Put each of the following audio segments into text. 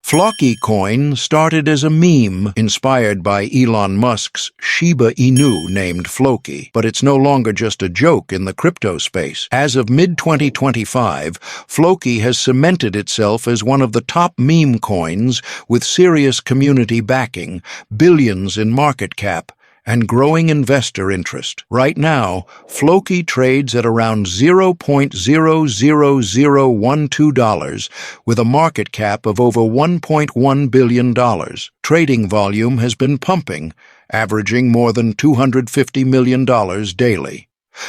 Floki Coin started as a meme inspired by Elon Musk's Shiba Inu named Floki, but it's no longer just a joke in the crypto space. As of mid-2025, Floki has cemented itself as one of the top meme coins with serious community backing, billions in market cap, and growing investor interest. Right now, Floki trades at around $0.00012 with a market cap of over $1.1 billion. Trading volume has been pumping, averaging more than $250 million daily.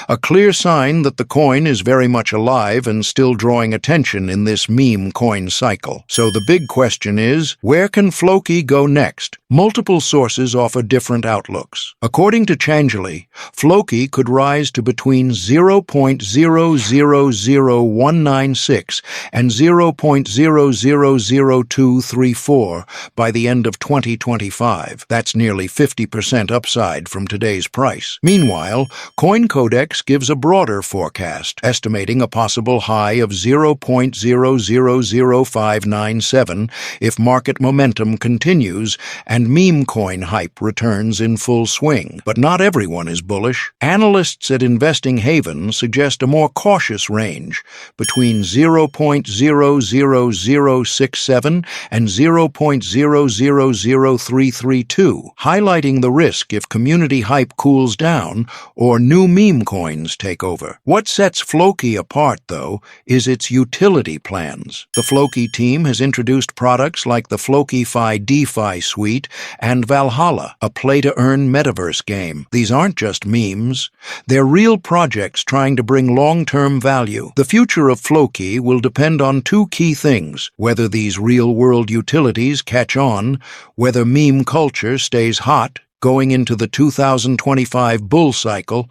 A clear sign that the coin is very much alive and still drawing attention in this meme coin cycle. So the big question is, where can Floki go next? Multiple sources offer different outlooks. According to Changelly, Floki could rise to between 0.000196 and 0.000234 by the end of 2025. That's nearly 50% upside from today's price. Meanwhile, CoinCodex gives a broader forecast, estimating a possible high of 0.000597 if market momentum continues and meme coin hype returns in full swing. But not everyone is bullish. Analysts at InvestingHaven suggest a more cautious range, between 0.000067 and 0.000332, highlighting the risk if community hype cools down or new meme coins take over. What sets Floki apart, though, is its utility plans. The Floki team has introduced products like the FlokiFi DeFi suite and Valhalla, a play-to-earn metaverse game. These aren't just memes. They're real projects trying to bring long-term value. The future of Floki will depend on two key things: whether these real-world utilities catch on, whether meme culture stays hot going into the 2025 bull cycle.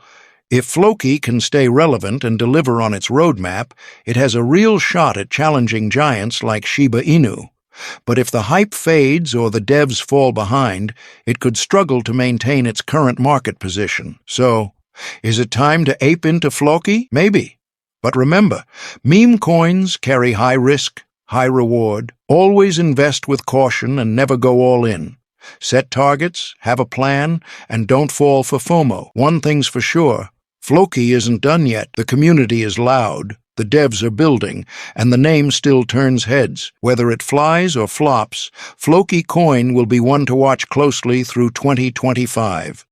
If Floki can stay relevant and deliver on its roadmap, it has a real shot at challenging giants like Shiba Inu. But if the hype fades or the devs fall behind, it could struggle to maintain its current market position. So, is it time to ape into Floki? Maybe. But remember, meme coins carry high risk, high reward. Always invest with caution and never go all in. Set targets, have a plan, and don't fall for FOMO. One thing's for sure: Floki isn't done yet. The community is loud, the devs are building, and the name still turns heads. Whether it flies or flops, Floki Coin will be one to watch closely through 2025.